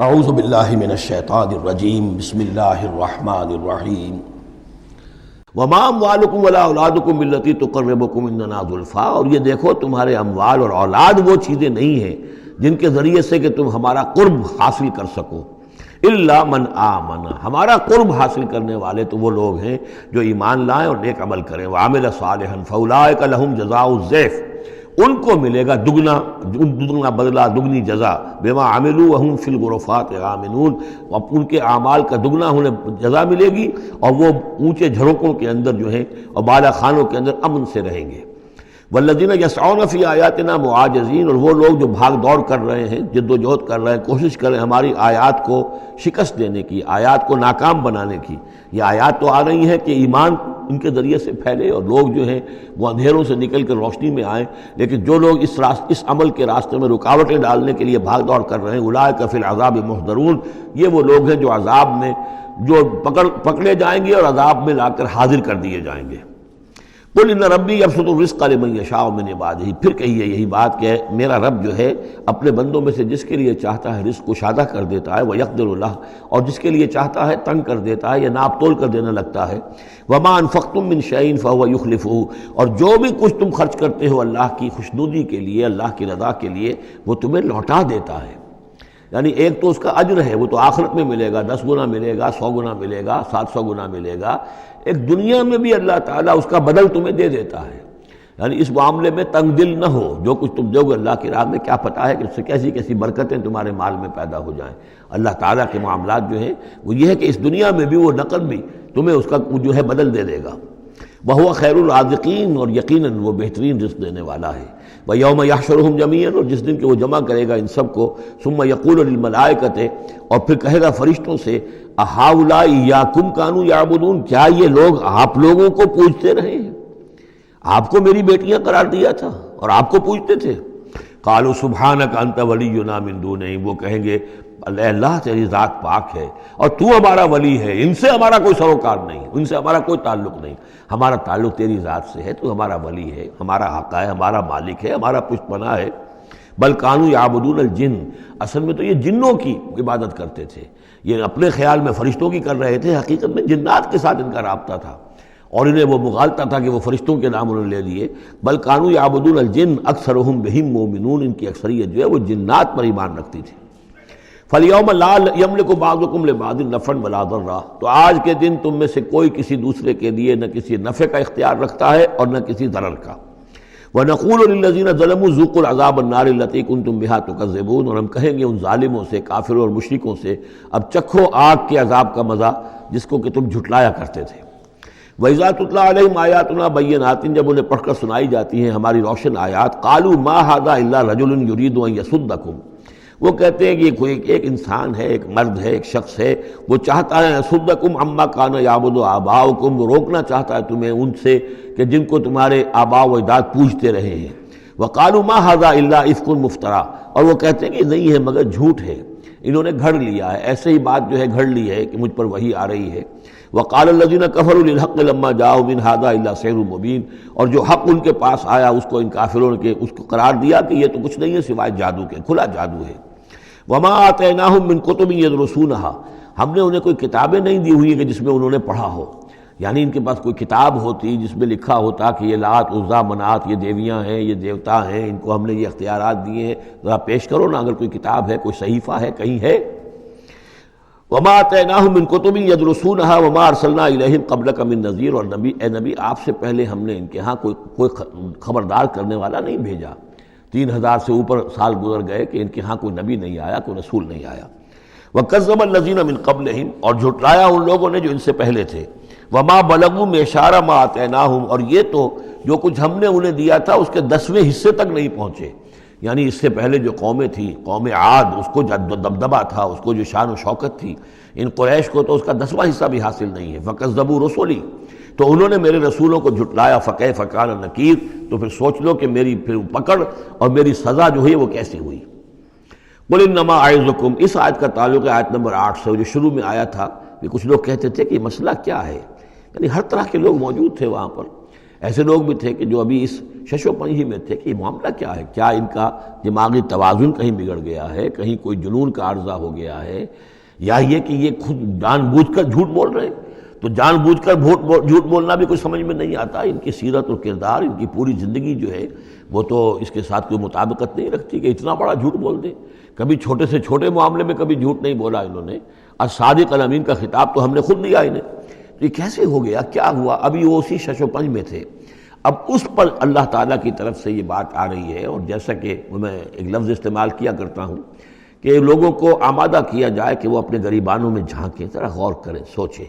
اعوذ باللہ من الشیطان الرجیم بسم اللہ الرحمن الرحیم وما اموالکم ولا اولادکم بالتی تقربکم عندنا زلفیٰ، اور یہ دیکھو تمہارے اموال اور اولاد وہ چیزیں نہیں ہیں جن کے ذریعے سے کہ تم ہمارا قرب حاصل کر سکو، الا من آمن، ہمارا قرب حاصل کرنے والے تو وہ لوگ ہیں جو ایمان لائیں اور نیک عمل کریں، وعمل صالحا فاولئک لہم جزاء الضعف، ان کو ملے گا دگنا بدلہ، دگنی جزا، بما عملوا وہم فی الغرفات آمنون، ان کے اعمال کا دگنا انہیں جزا ملے گی اور وہ اونچے جھروکوں کے اندر جو ہیں اور بالا خانوں کے اندر امن سے رہیں گے۔ والذین یسعون فی آیاتنا معاجزین، اور وہ لوگ جو بھاگ دوڑ کر رہے ہیں، جد و جہد کر رہے ہیں، کوشش کر رہے ہیں ہماری آیات کو شکست دینے کی، آیات کو ناکام بنانے کی۔ یہ آیات تو آ رہی ہیں کہ ایمان ان کے ذریعے سے پھیلے اور لوگ جو ہیں وہ اندھیروں سے نکل کر روشنی میں آئیں، لیکن جو لوگ اس عمل کے راستے میں رکاوٹیں ڈالنے کے لیے بھاگ دوڑ کر رہے ہیں، اولئک فی العذاب محضرون، یہ وہ لوگ ہیں جو عذاب میں پکڑے جائیں گے اور عذاب میں لا کر حاضر کر دیے جائیں گے۔ قل ان ربی یبسط الرزق لمن یشاء من عبادہ، پھر کہیے یہی بات کہ میرا رب جو ہے اپنے بندوں میں سے جس کے لیے چاہتا ہے رزق کشادہ کر دیتا ہے، ویقدر لہ، اور جس کے لیے چاہتا ہے تنگ کر دیتا ہے یا ناپ تول کر دینے لگتا ہے۔ وما انفقتم من شیء فهو یخلفہ، اور جو بھی کچھ تم خرچ کرتے ہو اللہ کی خوشنودی کے لیے، اللہ کی رضا کے لیے، وہ تمہیں لوٹا دیتا ہے۔ یعنی ایک تو اس کا اجر ہے، وہ تو آخرت میں ملے گا، 10 گنا ملے گا، 100 گنا ملے گا، 700 گنا ملے گا، ایک دنیا میں بھی اللہ تعالیٰ اس کا بدل تمہیں دے دیتا ہے۔ یعنی اس معاملے میں تنگ دل نہ ہو، جو کچھ تم دو گے اللہ کی راہ میں کیا پتہ ہے کہ اس سے کیسی کیسی برکتیں تمہارے مال میں پیدا ہو جائیں۔ اللہ تعالیٰ کے معاملات جو ہیں وہ یہ ہے کہ اس دنیا میں بھی وہ نقد بھی تمہیں اس کا جو ہے بدل دے دے گا۔ وَهُوَ خَيْرُ الرَّازِقِينَ، اور یقیناً وہ بہترین رزق دینے والا ہے۔ وَيَوْمَ يَحْشُرُهُمْ جَمِيعًا، اور جس دن کہ وہ جمع کرے گا ان سب کو، ثُمَّ يَقُولُ لِلْمَلَائِكَةِ، اور پھر کہے گا فرشتوں سے، أَهَٰؤُلَاءِ إِيَّاكُمْ كَانُوا يَعْبُدُونَ، کیا یہ لوگ آپ لوگوں کو پوجتے رہے ہیں؟ آپ کو میری بیٹیاں قرار دیا تھا اور آپ کو پوجتے تھے۔ قَالُوا سُبْحَانَكَ أَنْتَ وَلِيُّنَا مِن دُونِهِمْ، وہ کہیں گے اللہ تیری ذات پاک ہے اور تو ہمارا ولی ہے، ان سے ہمارا کوئی سروکار نہیں، ان سے ہمارا کوئی تعلق نہیں، ہمارا تعلق تیری ذات سے ہے، تو ہمارا ولی ہے، ہمارا آقا ہے، ہمارا مالک ہے، ہمارا پشت پناہ ہے۔ بل کانوا یعبدون الجن، اصل میں تو یہ جنوں کی عبادت کرتے تھے، یہ اپنے خیال میں فرشتوں کی کر رہے تھے، حقیقت میں جنات کے ساتھ ان کا رابطہ تھا اور انہیں وہ مغالطہ تھا کہ وہ فرشتوں کے نام انہوں نے لے لیے۔ بل کانوا یعبدون الجن اکثرهم بهم مؤمنون، ان کی اکثریت جو ہے وہ جنات پر ایمان رکھتی تھی۔ فَالْيَوْمَ لَا يَمْلِكُ بَعْضُكُمْ لِبَعْضٍ نَفْعًا وَلَا ضَرًّا، تو آج کے دن تم میں سے کوئی کسی دوسرے کے لیے نہ کسی نفع کا اختیار رکھتا ہے اور نہ کسی ضرر کا۔ وَنَقُولُ لِلَّذِينَ ظَلَمُوا ذُوقُوا الْعَذَابَ النَّارِ الَّتِي كُنتُم بِهَا تُكَذِّبُونَ، اور ہم کہیں گے ان ظالموں سے، کافروں اور مشرکوں سے، اب چکھو آگ کے عذاب کا مزہ جس کو کہ تم جھٹلایا کرتے تھے۔ وَإِذَا تُتْلَىٰ عَلَيْهِمْ آيَاتُنَا بَيِّنَاتٍ، جب انہیں پڑھ کر سنائی جاتی ہیں ہماری روشن آیات، قَالُوا مَا هَٰذَا إِلَّا رَجُلٌ يُرِيدُ أَن يَصُدَّكُمْ، وہ کہتے ہیں کہ یہ کوئی ایک انسان ہے، ایک مرد ہے، ایک شخص ہے، وہ چاہتا ہے يَصُدَّكُمْ عَمَّا كَانَ يَعْبُدُ آبَاؤُكُمْ، وہ روکنا چاہتا ہے تمہیں ان سے کہ جن کو تمہارے آباء و اجداد پوجتے رہے ہیں۔ وَقَالُوا مَا هَٰذَا إِلَّا إِفْكٌ مُفْتَرًى، اور وہ کہتے ہیں کہ نہیں ہے مگر جھوٹ ہے، انہوں نے گھڑ لیا ہے، ایسے ہی بات جو ہے گھڑ لی ہے کہ مجھ پر وحی آ رہی ہے۔ وَقَالَ الَّذِينَ كَفَرُوا لِلْحَقِّ لَمَّا جَاءَهُمْ إِنْ هَٰذَا إِلَّا سِحْرٌ مُّبِينٌ، اور جو حق ان کے پاس آیا اس کو ان کافروں نے اس کو قرار دیا کہ یہ تو کچھ نہیں ہے سوائے جادو کے، کھلا جادو ہے۔ وَمَا آتَيْنَاهُم مِّن كُتُبٍ يَدْرُسُونَهَا، ہم نے انہیں کوئی کتابیں نہیں دی ہوئی کہ جس میں انہوں نے پڑھا ہو، یعنی ان کے پاس کوئی کتاب ہوتی جس میں لکھا ہوتا کہ یہ لات عزا منات یہ دیویاں ہیں، یہ دیوتا ہیں، ان کو ہم نے یہ اختیارات دیے ہیں، ذرا پیش کرو نا، اگر کوئی کتاب ہے، کوئی صحیفہ ہے، کہیں ہے۔ وَمَا آتَيْنَاهُم مِّن كُتُبٍ يَدْرُسُونَهَا وَمَا أَرْسَلْنَا إِلَيْهِمْ قَبْلَكَ مِن نَذِيرٍ، اور نبی اے نبی آپ سے پہلے ہم نے ان کے ہاں کوئی خبردار کرنے والا نہیں بھیجا۔ 3000 سے اوپر سال گزر گئے کہ ان کے ہاں کوئی نبی نہیں آیا، کوئی رسول نہیں آیا۔ وَكَذَّبَ الَّذِينَ مِن قَبْلِهِمْ، اور جھٹلایا ان لوگوں نے جو ان سے پہلے تھے۔ وَمَا بَلَغُوا مِعْشَارَ مَا آتَيْنَاهُمْ، اور یہ تو جو کچھ ہم نے انہیں دیا تھا اس کے 10ویں حصے تک نہیں پہنچے، یعنی اس سے پہلے جو قومیں تھیں، قوم عاد، اس کو جو دبدبہ تھا، اس کو جو شان و شوکت تھی، ان قریش کو تو اس کا 10واں حصہ بھی حاصل نہیں ہے۔ فَكَذَّبُوا رُسُلِي، تو انہوں نے میرے رسولوں کو جھٹلایا۔ فَكَيْفَ كَانَ نَكِيرٌ، تو پھر سوچ لو کہ میری پھر پکڑ اور میری سزا جو ہے وہ کیسی ہوئی۔ قُلْ إِنَّمَا أَعِظُكُمْ، اس آیت کا تعلق ہے آیت نمبر 8 سے، جو شروع میں آیا تھا کہ کچھ لوگ کہتے تھے کہ یہ مسئلہ کیا ہے، یعنی ہر طرح کے لوگ موجود تھے وہاں پر، ایسے لوگ بھی تھے کہ جو ابھی اس شش و پنج ہی میں تھے کہ یہ معاملہ کیا ہے، کیا ان کا دماغی توازن کہیں بگڑ گیا ہے، کہیں کوئی جنون کا عارضہ ہو گیا ہے، یا یہ کہ یہ خود جان بوجھ کر جھوٹ بول رہے ہیں۔ تو جان بوجھ کر جھوٹ بولنا بھی کچھ سمجھ میں نہیں آتا، ان کی سیرت اور کردار، ان کی پوری زندگی جو ہے وہ تو اس کے ساتھ کوئی مطابقت نہیں رکھتی کہ اتنا بڑا جھوٹ بول دیں۔ کبھی چھوٹے سے چھوٹے معاملے میں کبھی جھوٹ نہیں بولا انہوں نے، اور صادق الامین کا خطاب تو ہم نے خود دیا انہیں۔ تو یہ کیسے ہو گیا، کیا ہوا؟ ابھی وہ اسی شش و پنج میں تھے، اب اس پر اللہ تعالیٰ کی طرف سے یہ بات آ رہی ہے۔ اور جیسا کہ میں ایک لفظ استعمال کیا کرتا ہوں کہ لوگوں کو آمادہ کیا جائے کہ وہ اپنے گریبانوں میں جھانکیں، ذرا غور کریں، سوچیں،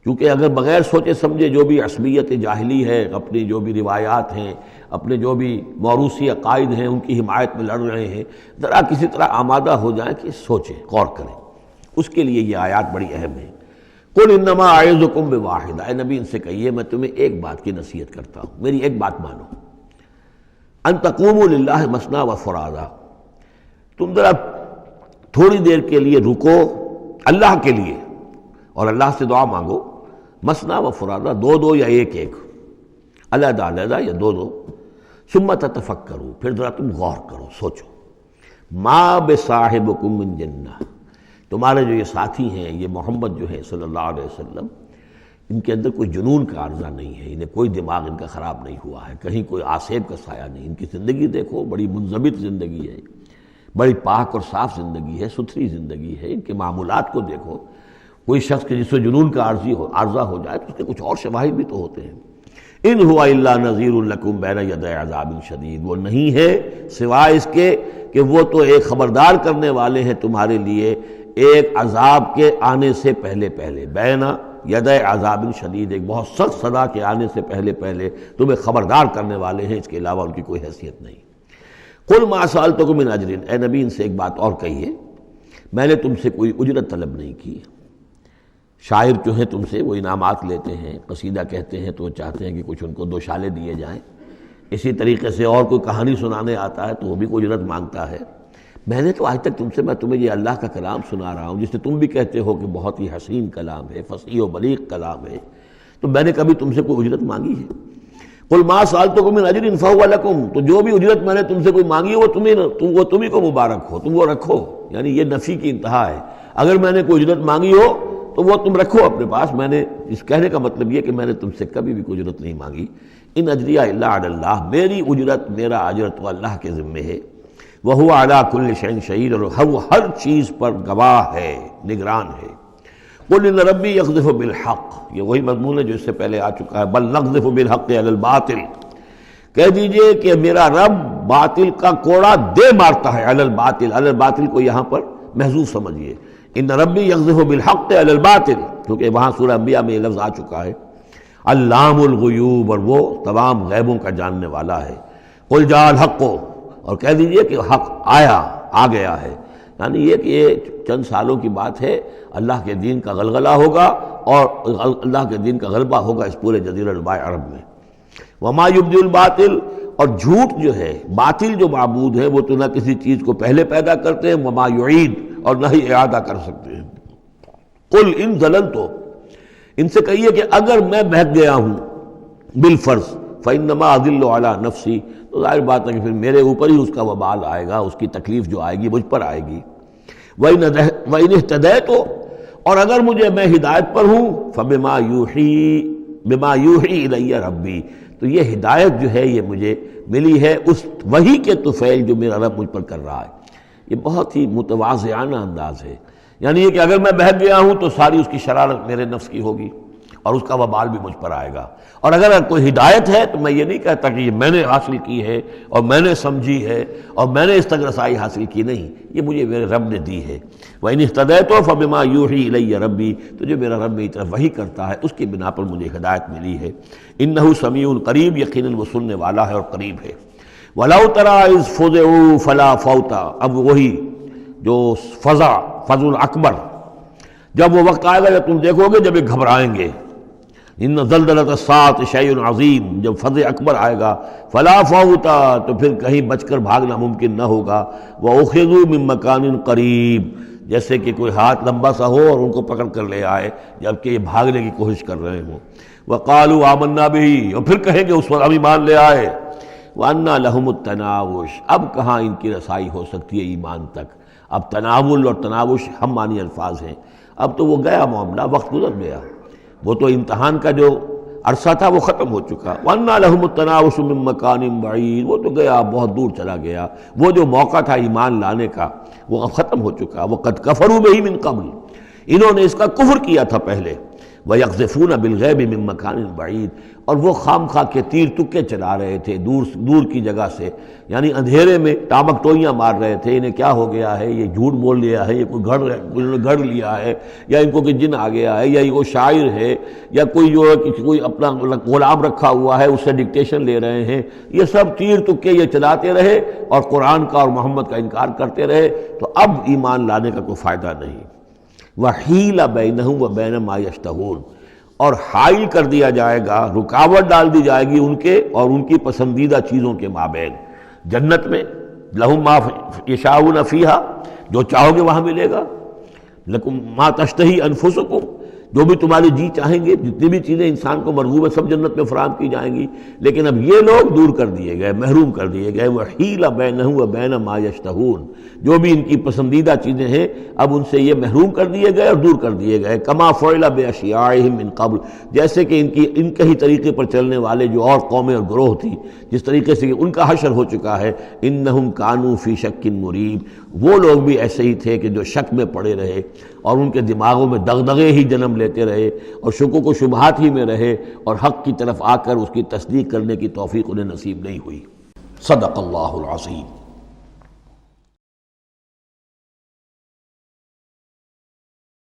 کیونکہ اگر بغیر سوچے سمجھے جو بھی عصبیت جاہلی ہے، اپنی جو بھی روایات ہیں، اپنے جو بھی موروثی عقائد ہیں، ان کی حمایت میں لڑ رہے ہیں، ذرا کسی طرح آمادہ ہو جائیں کہ سوچیں، غور کریں۔ اس کے لیے یہ آیات بڑی اہم ہیں۔ قل انما اعظکم بواحد، اے نبی ان سے کہیے میں تمہیں ایک بات کی نصیحت کرتا ہوں، میری ایک بات مانو، ان تقوموا للہ مثنی و فرادا، تم ذرا تھوڑی دیر کے لیے رکو اللہ کے لیے اور اللہ سے دعا مانگو، مثنی و فرادا، دو دو یا ایک ایک، علیحدہ علیحدہ یا دو دو، ثم تتفکروا، پھر ذرا تم غور کرو، سوچو، ما بصاحبکم من جنہ، تمہارے جو یہ ساتھی ہیں، یہ محمد جو ہے صلی اللہ علیہ وسلم، ان کے اندر کوئی جنون کا عارضہ نہیں ہے، انہیں کوئی دماغ ان کا خراب نہیں ہوا ہے، کہیں کوئی آسیب کا سایہ نہیں، ان کی زندگی دیکھو، بڑی منضبط زندگی ہے، بڑی پاک اور صاف زندگی ہے، ستھری زندگی ہے، ان کے معمولات کو دیکھو۔ کوئی شخص کے جس سے جنون کا عارضہ ہو جائے تو اس کے کچھ اور شواہد بھی تو ہوتے ہیں۔ ان ہوا الا نذیر لکم بین یدی عذاب شدید، وہ نہیں ہے سوائے اس کے کہ وہ تو ایک خبردار کرنے والے ہیں تمہارے لیے ایک عذاب کے آنے سے پہلے پہلے، بین یدی عذاب شدید، ایک بہت سخت سزا کے آنے سے پہلے پہلے تمہیں خبردار کرنے والے ہیں، اس کے علاوہ ان کی کوئی حیثیت نہیں۔ قل ما سألتکم من اجر، اے نبی ان سے ایک بات اور کہیے، میں نے تم سے کوئی اجرت طلب نہیں کی۔ شاعر جو ہیں تم سے وہ انعامات لیتے ہیں، قصیدہ کہتے ہیں تو وہ چاہتے ہیں کہ کچھ ان کو دو شالے دیے جائیں، اسی طریقے سے اور کوئی کہانی سنانے آتا ہے تو وہ بھی کوئی اجرت مانگتا ہے۔ میں نے تو آج تک تم سے، میں تمہیں یہ اللہ کا کلام سنا رہا ہوں جس سے تم بھی کہتے ہو کہ بہت ہی حسین کلام ہے، فصیح و بلیغ کلام ہے، تو میں نے کبھی تم سے کوئی اجرت مانگی ہے؟ قل ما سألتکم من اجر فہو لکم، تو جو بھی اجرت میں نے تم سے کوئی مانگی ہے وہ تمہیں کو مبارک ہو، تم وہ رکھو، یعنی یہ نفی کی انتہا ہے۔ اگر میں نے کوئی اجرت مانگی ہو تو وہ تم رکھو اپنے پاس، میں نے اس کہنے کا مطلب یہ کہ میں نے تم سے کبھی بھی کوئی اجرت نہیں مانگی۔ ان اجریہ الا علی اللہ، میری اجرت، میرا اجر تو اللہ کے ذمے ہے۔ وَهُوَ عَلَىٰ كُلِّ شَيْءٍ شَهِيدٌ، اور وہ ہر چیز پر گواہ ہے، نگران ہے۔ قُلْ إِنَّ رَبِّي يَقْذِفُ بِالْحَقِّ، یہ وہی مضمون ہے جو اس سے پہلے آ چکا ہے، بَلْ نَقْذِفُ بِالْحَقِّ عَلَى الْبَاطِلِ، کہہ دیجئے کہ میرا رب باطل کا کوڑا دے مارتا ہے، علی الباطل، علی الباطل کو یہاں پر محذوف سمجھیے، ان ربی یقذف بالحق علی الباطل، کیونکہ وہاں سورہ انبیاء میں یہ لفظ آ چکا ہے، علام الغیوب، اور وہ تمام غیبوں کا جاننے والا ہے۔ قل جاء الحق، اور کہہ دیجئے کہ حق آ گیا ہے، یعنی یہ کہ یہ چند سالوں کی بات ہے، اللہ کے دین کا غلغلہ ہوگا اور اللہ کے دین کا غلبہ ہوگا اس پورے جزیرہ نما عرب میں۔ وما یبدی الباطل، اور جھوٹ جو ہے، باطل جو معبود ہے وہ تو نہ کسی چیز کو پہلے پیدا کرتے ہیں، وما یعید، اور نہ ہی اعادہ کر سکتے ہیں۔ قل ان ضللت، ان سے کہیے کہ اگر میں بہک گیا ہوں بالفرض، فانما اضل علی نفسی، تو ظاہر بات ہے کہ پھر میرے اوپر ہی اس کا وبال آئے گا، اس کی تکلیف جو آئے گی مجھ پر آئے گی۔ وَإِنِ اهْتَدَيْتُ، اور اگر میں ہدایت پر ہوں، فَبِمَا يُوحِي إِلَيَّ رَبِّي، تو یہ ہدایت جو ہے یہ مجھے ملی ہے اس وحی کے طفیل جو میرا رب مجھ پر کر رہا ہے۔ یہ بہت ہی متواضعانہ انداز ہے، یعنی یہ کہ اگر میں بہک گیا ہوں تو ساری اس کی شرارت میرے نفس کی ہوگی اور اس کا وبال بھی مجھ پر آئے گا، اور اگر کوئی ہدایت ہے تو میں یہ نہیں کہتا کہ یہ میں نے حاصل کی ہے اور میں نے سمجھی ہے اور میں نے اس تک رسائی حاصل کی، نہیں، یہ مجھے میرے رب نے دی ہے۔ وَإِنِ اهْتَدَيْتُ فَبِمَا يُوحِي إِلَيَّ رَبِّي، تو جو میرا رب میری طرف وحی کرتا ہے اس کی بنا پر مجھے ہدایت ملی ہے۔ إِنَّهُ سَمِيعٌ قریب، یقیناً وہ سننے والا ہے اور قریب ہے۔ وَلَوْ تَرَىٰ إِذْ فُزِعُوا فَلَا فَوْتَ، اب وہی جو فضا الاکبر، جب وہ وقت آئے گا جب تم دیکھو گے جب یہ گھبرائیں گے، ان زلزلۃ الساعۃ شیء عظیم، جب فضا اکبر آئے گا، فلا فوت، تو پھر کہیں بچ کر بھاگنا ممکن نہ ہوگا، وَأُخِذُوا مِن مَّكَانٍ قریب، جیسے کہ کوئی ہاتھ لمبا سا ہو اور ان کو پکڑ کر لے آئے جبکہ یہ بھاگنے کی کوشش کر رہے ہوں۔ وقالوا آمنا به، اور پھر کہیں گے اس وقت ہم ایمان لے آئے، وَأَنَّىٰ لَهُمُ التَّنَاوُشُ، اب کہاں ان کی رسائی ہو سکتی ہے ایمان تک۔ اب تناول اور تناوش ہم معنی الفاظ ہیں، اب تو وہ گیا معاملہ، وقت گزر گیا، وہ تو امتحان کا جو عرصہ تھا وہ ختم ہو چکا۔ وَأَنَّىٰ لَهُمُ التَّنَاوُشُ مِن مَّكَانٍ بَعِيدٍ، وہ تو گیا، بہت دور چلا گیا، وہ جو موقع تھا ایمان لانے کا وہ اب ختم ہو چکا۔ وَقَدْ كَفَرُوا بِهِ مِن قَبْلُ، انہوں نے اس کا کفر کیا تھا پہلے۔ وَيَقْذِفُونَ بِالْغَيْبِ مِن مَّكَانٍ بَعِيدٍ، اور وہ خام خواہ کے تیر تکے چلا رہے تھے دور کی جگہ سے، یعنی اندھیرے میں ٹامک ٹوئیاں مار رہے تھے، انہیں کیا ہو گیا ہے، یہ جھوٹ بول لیا ہے، یہ کوئی گھڑ لیا ہے، یا ان کو کہ جن آ گیا ہے، یا یہ وہ شاعر ہے، یا کوئی جو ہے کوئی اپنا غلام رکھا ہوا ہے اس سے ڈکٹیشن لے رہے ہیں۔ یہ سب تیر تکے یہ چلاتے رہے اور قرآن کا اور محمد کا انکار کرتے رہے، تو اب ایمان لانے کا کوئی فائدہ نہیں۔ وَحِيلَ بَيْنَهُمْ وَبَيْنَ مَا يَشْتَهُونَ، اور حائل کر دیا جائے گا، رکاوٹ ڈال دی جائے گی ان کے اور ان کی پسندیدہ چیزوں کے مابین۔ جنت میں لَهُم مَا يَشَاءُونَ فِيهَا، جو چاہو گے وہاں ملے گا۔ لَكُم مَا تَشْتَهِي أَنفُسُكُم، جو بھی تمہاری جی چاہیں گے، جتنی بھی چیزیں انسان کو مرغوب ہے سب جنت میں فراہم کی جائیں گی، لیکن اب یہ لوگ دور کر دیے گئے، محروم کر دیے گئے۔ وَحِيلَ بَيْنَهُمْ وَبَيْنَ مَا يَشْتَهُونَ، جو بھی ان کی پسندیدہ چیزیں ہیں اب ان سے یہ محروم کر دیے گئے اور دور کر دیے گئے۔ كَمَا فُعِلَ بِأَشْيَاعِهِم مِّن قَبْلُ، جیسے کہ ان کے ہی طریقے پر چلنے والے جو اور قومیں اور گروہ تھی، جس طریقے سے ان کا حشر ہو چکا ہے۔ إِنَّهُمْ كَانُوا فِي شَكٍّ مُّرِيبٍ، وہ لوگ بھی ایسے ہی تھے کہ جو شک میں پڑے رہے اور ان کے دماغوں میں دغدغے ہی جنم لیتے رہے اور شکوک و شبہات ہی میں رہے، اور حق کی طرف آ کر اس کی تصدیق کرنے کی توفیق انہیں نصیب نہیں ہوئی۔ صدق اللہ العظیم۔